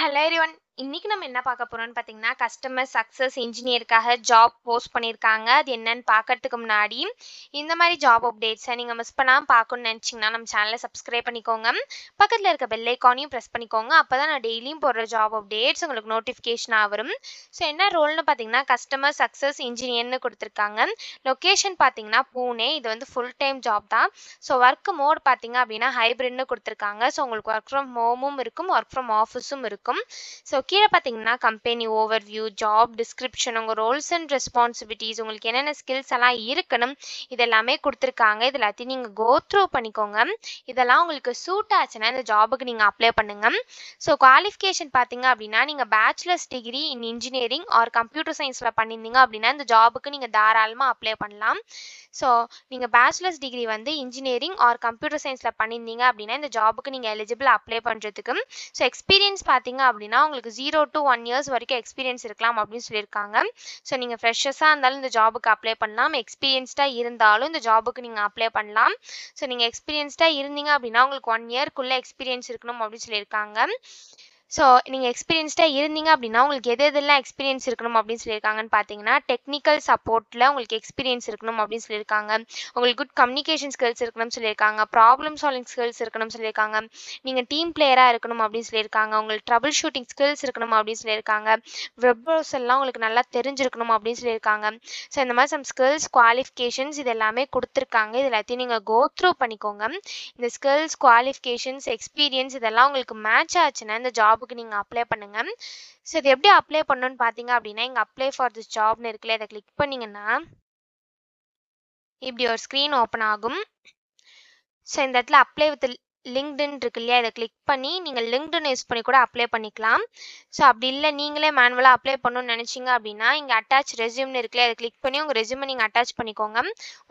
Hello everyone. இன்னைக்கு நம்ம என்ன பார்க்க போறோம்னு பார்த்தீங்கன்னா, கஸ்டமர் சக்சஸ் இன்ஜினியருக்காக ஜாப் போஸ்ட் பண்ணியிருக்காங்க. அது என்னன்னு பார்க்கறதுக்கு முன்னாடி, இந்த மாதிரி ஜாப் அப்டேட்ஸை நீங்கள் மிஸ் பண்ணாமல் பார்க்கணும்னு நினச்சிங்கன்னா, நம்ம சேனலை சப்ஸ்கிரைப் பண்ணிக்கோங்க. பக்கத்தில் இருக்க பெல் ஐக்கானையும் ப்ரெஸ் பண்ணிக்கோங்க. அப்போ தான் நான் டெய்லியும் போடுற ஜாப் அப்டேட்ஸ் உங்களுக்கு நோட்டிஃபிகேஷனாக வரும். ஸோ என்ன ரோல்னு பார்த்தீங்கன்னா, கஸ்டமர் சக்சஸ் இன்ஜினியர்னு கொடுத்துருக்காங்க. லொக்கேஷன் பார்த்தீங்கன்னா பூனே. இது வந்து ஃபுல் டைம் ஜாப் தான். ஸோ ஒர்க் மோட் பார்த்தீங்க அப்படின்னா ஹைப்ரிட்னு கொடுத்துருக்காங்க. ஸோ உங்களுக்கு ஒர்க் ஃப்ரம் ஹோமும் இருக்கும், ஒர்க் ஃப்ரம் ஆஃபீஸும் இருக்கும். ஸோ கீழே பார்த்தீங்கன்னா கம்பெனி ஓவர்வியூ, ஜாப் டிஸ்கிரிப்ஷன், உங்கள் ரோல்ஸ் அண்ட் ரெஸ்பான்சிபிலிட்டிஸ், உங்களுக்கு என்னென்ன ஸ்கில்ஸ் எல்லாம் இருக்கணும் இதெல்லாமே கொடுத்துருக்காங்க. இது எல்லாத்தையும் நீங்கள் கோ த்ரூ பண்ணிக்கோங்க. இதெல்லாம் உங்களுக்கு சூட் ஆச்சுன்னா இந்த ஜாபுக்கு நீங்கள் அப்ளை பண்ணுங்க. ஸோ குவாலிஃபிகேஷன் பார்த்தீங்க அப்படின்னா நீங்கள் bachelors degree in engineering or computer சயின்ஸில் பண்ணியிருந்தீங்க அப்படின்னா இந்த ஜாபுக்கு நீங்கள் தாராளமாக அப்ளை பண்ணலாம். ஸோ நீங்கள் பேச்சுலர்ஸ் டிகிரி வந்து இன்ஜினியரிங் ஆர் கம்ப்யூட்டர் சயின்ஸில் பண்ணியிருந்தீங்க அப்படின்னா இந்த ஜாபுக்கு நீங்கள் எலிஜிபிள் அப்ளை பண்ணுறதுக்கு. ஸோ எக்ஸ்பீரியன்ஸ் பார்த்தீங்க அப்படின்னா உங்களுக்கு 0 to 1 years வரைக்கும் எக்ஸ்பீரியன்ஸ் இருக்கலாம் அப்படின்னு சொல்லியிருக்காங்க. ஸோ நீங்கள் ஃப்ரெஷர்ஸாக இருந்தாலும் இந்த ஜாபுக்கு அப்ளை பண்ணலாம், எக்ஸ்பீரியன்ஸ்டாக இருந்தாலும் இந்த ஜாபுக்கு நீங்கள் அப்ளை பண்ணலாம். ஸோ நீங்கள் எக்ஸ்பீரியன்ஸ்டாக இருந்தீங்க அப்படின்னா உங்களுக்கு 1 yearக்குள்ளே எக்ஸ்பீரியன்ஸ் இருக்கணும் அப்படின்னு சொல்லியிருக்காங்க. ஸோ நீங்கள் எக்ஸ்பீரியன்ஸ்டாக இருந்தீங்க அப்படின்னா உங்களுக்கு எதெல்லாம் எக்ஸ்பீரியன்ஸ் இருக்கணும் அப்படின்னு சொல்லியிருக்காங்கன்னு பார்த்தீங்கன்னா, டெக்னிக்கல் சப்போர்ட்டில் உங்களுக்கு எக்ஸ்பீரியன்ஸ் இருக்கணும் அப்படின்னு சொல்லியிருக்காங்க. உங்களுக்கு குட் கம்யூனிகேஷன் ஸ்கில்ஸ் இருக்கணும்னு சொல்லியிருக்காங்க, ப்ராப்ளம் சால்விங் ஸ்கில்ஸ் இருக்கணும்னு சொல்லியிருக்காங்க, நீங்கள் டீம் பிளேயராக இருக்கணும் அப்படின்னு சொல்லியிருக்காங்க, உங்களுக்கு ட்ரபிள் ஷூட்டிங் ஸ்கில்ஸ் இருக்கணும் அப்படின்னு சொல்லியிருக்காங்க, வெப் ப்ரௌசர்லாம் உங்களுக்கு நல்லா தெரிஞ்சிருக்கணும் அப்படின்னு சொல்லியிருக்காங்க. ஸோ இந்த மாதிரி சம் ஸ்கில்ஸ், குவாலிஃபிகேஷன்ஸ் இது எல்லாமே கொடுத்துருக்காங்க. இது எல்லாத்தையும் நீங்கள் கோ த்ரூ பண்ணிக்கோங்க. இந்த ஸ்கில்ஸ், குவாலிஃபிகேஷன்ஸ், எக்ஸ்பீரியன்ஸ் இதெல்லாம் உங்களுக்கு மேட்ச் ஆச்சுன்னா இந்த ஜாபுக்கு நீங்கள் அப்ளை பண்ணுங்க. ஸோ இது எப்படி அப்ளை பண்ணணும்னு பார்த்தீங்க அப்படின்னா, இங்கே அப்ளை ஃபார் திஸ் ஜாப்னு இருக்குல்ல, இதை கிளிக் பண்ணிங்கன்னா இப்படி ஒரு ஸ்க்ரீன் ஓப்பன் ஆகும். ஸோ இந்த இடத்துல அப்ளை வித் லிங்க்டின் இருக்கு இல்லையா, இதை கிளிக் பண்ணி நீங்கள் லிங்க்டின் யூஸ் பண்ணி கூட அப்ளை பண்ணிக்கலாம். ஸோ அப்படி இல்லை நீங்களே மேனுவலாக அப்ளை பண்ணணும்னு நினச்சிங்க அப்படின்னா இங்கே அட்டாச் ரெஸ்யூம்னு இருக்குல்ல, இதை கிளிக் பண்ணி உங்கள் ரெஸ்யூமை நீங்கள் அட்டாச் பண்ணிக்கோங்க.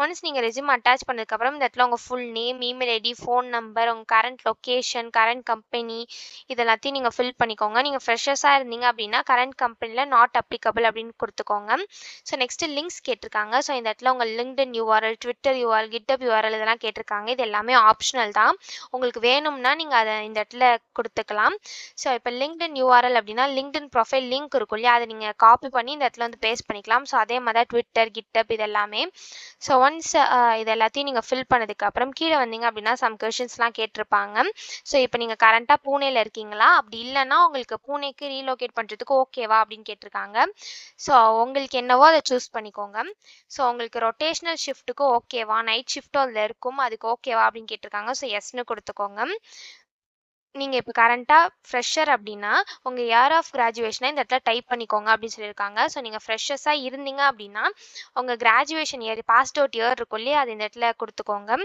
ஒன்ஸ் நீங்கள் ரெஸ்யூம் அட்டாச் பண்ணதுக்கப்புறம் இந்த இடத்துல உங்கள் full name, email ID, phone number, உங்கள் கரண்ட் லொக்கேஷன், கரண்ட் கம்பெனி இதெல்லாத்தையும் நீங்கள் ஃபில் பண்ணிக்கோங்க. நீங்கள் ஃப்ரெஷர்ஸாக இருந்தீங்க அப்படின்னா கரண்ட் கம்பெனியில் நாட் அப்ளிகபிள் அப்படின்னு கொடுத்துக்கோங்க. ஸோ நெக்ஸ்ட்டு லிங்க்ஸ் கேட்டிருக்காங்க. ஸோ இந்த இடத்துல உங்கள் லிங்க்டின் யூஆர்எல், ட்விட்டர் யூஆர்எல், கிட்டப் யூஆர்எல் இதெல்லாம் கேட்டிருக்காங்க. இது எல்லாமே ஆப்ஷனல் தான். உங்களுக்கு வேணும்னா நீங்கள் அதை இந்த இடத்துல கொடுத்துக்கலாம். ஸோ இப்போ லிங்க்டின் யூஆர்எல் அப்படின்னா லிங்க்டின் ப்ரொஃபைல் லிங்க் இருக்கும் இல்லையா, அதை நீங்கள் காப்பி பண்ணி இந்த இடத்துல வந்து பேஸ்ட் பண்ணிக்கலாம். ஸோ அதே மாதிரி தான் ட்விட்டர், கிட்டப் இதெல்லாமே. ஸோ ஒன்ஸ் இது எல்லாத்தையும் நீங்கள் ஃபில் பண்ணதுக்கப்புறம் கீழே வந்தீங்க அப்படின்னா சம் கொஷின்ஸ்லாம் கேட்டிருப்பாங்க. ஸோ இப்போ நீங்கள் கரண்ட்டாக பூனேயில் இருக்கீங்களா, அப்படி இல்லைன்னா உங்களுக்கு பூனேக்கு ரீலோகேட் பண்ணுறதுக்கு ஓகேவா அப்படின்னு கேட்டிருக்காங்க. ஸோ உங்களுக்கு என்னவோ அதை சூஸ் பண்ணிக்கோங்க. ஸோ உங்களுக்கு ரொட்டேஷனல் ஷிஃப்ட்டுக்கு ஓகேவா, நைட் ஷிஃப்ட்டும் அதில் இருக்கும், அதுக்கு ஓகேவா அப்படின்னு கேட்டிருக்காங்க. ஸோ எஸ்ன்னு கொடுத்துக்கோங்க. நீங்கள் இப்போ கரண்ட்டாக ஃப்ரெஷர் அப்படின்னா உங்கள் இயர் ஆஃப் கிராஜுவேஷனை இந்த இடத்துல டைப் பண்ணிக்கோங்க அப்படின்னு சொல்லியிருக்காங்க. ஸோ நீங்கள் ஃப்ரெஷர்ஸாக இருந்தீங்க அப்படின்னா உங்கள் graduation year, passed out year இருக்கும் இல்லையா, அது இந்த இடத்துல கொடுத்துக்கோங்க.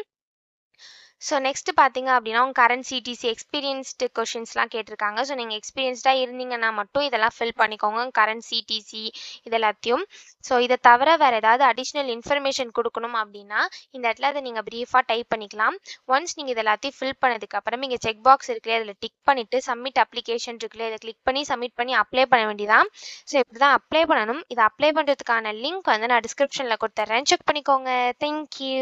ஸோ நெக்ஸ்ட் பார்த்தீங்க அப்படின்னா உங்கள் கரண்ட் சிடிசி எக்ஸ்பீரியன்ஸ்டு கொஷின்ஸ்லாம் கேட்டிருக்காங்க. ஸோ நீங்கள் எக்ஸ்பீரியன்ஸ்டாக இருந்தீங்கன்னா மட்டும் இதெல்லாம் ஃபில் பண்ணிக்கோங்க, கரண்ட் சிடிசி இதெல்லாத்தையும். ஸோ இதை தவிர வேறு ஏதாவது அடிஷ்னல் இன்ஃபர்மேஷன் கொடுக்கணும் அப்படின்னா இந்த இடத்துல அதை நீங்கள் ப்ரீஃபாக டைப் பண்ணிக்கலாம். ஒன்ஸ் நீங்கள் இது எல்லாத்தையும் ஃபில் பண்ணதுக்கப்புறம் இங்கே செக் பாக்ஸ் இருக்குல்லையே, அதில் டிக் பண்ணிவிட்டு சப்மிட் அப்ளிகேஷன் இருக்குல்லையே, இதை கிளிக் பண்ணி சப்மிட் பண்ணி அப்ளை பண்ண வேண்டியதான். ஸோ இப்படி தான் அப்ளை பண்ணணும். இதை அப்ளை பண்ணுறதுக்கான லிங்க் வந்து நான் டிஸ்கிரிப்ஷனில் கொடுத்துட்றேன், செக் பண்ணிக்கோங்க. தேங்க்யூ.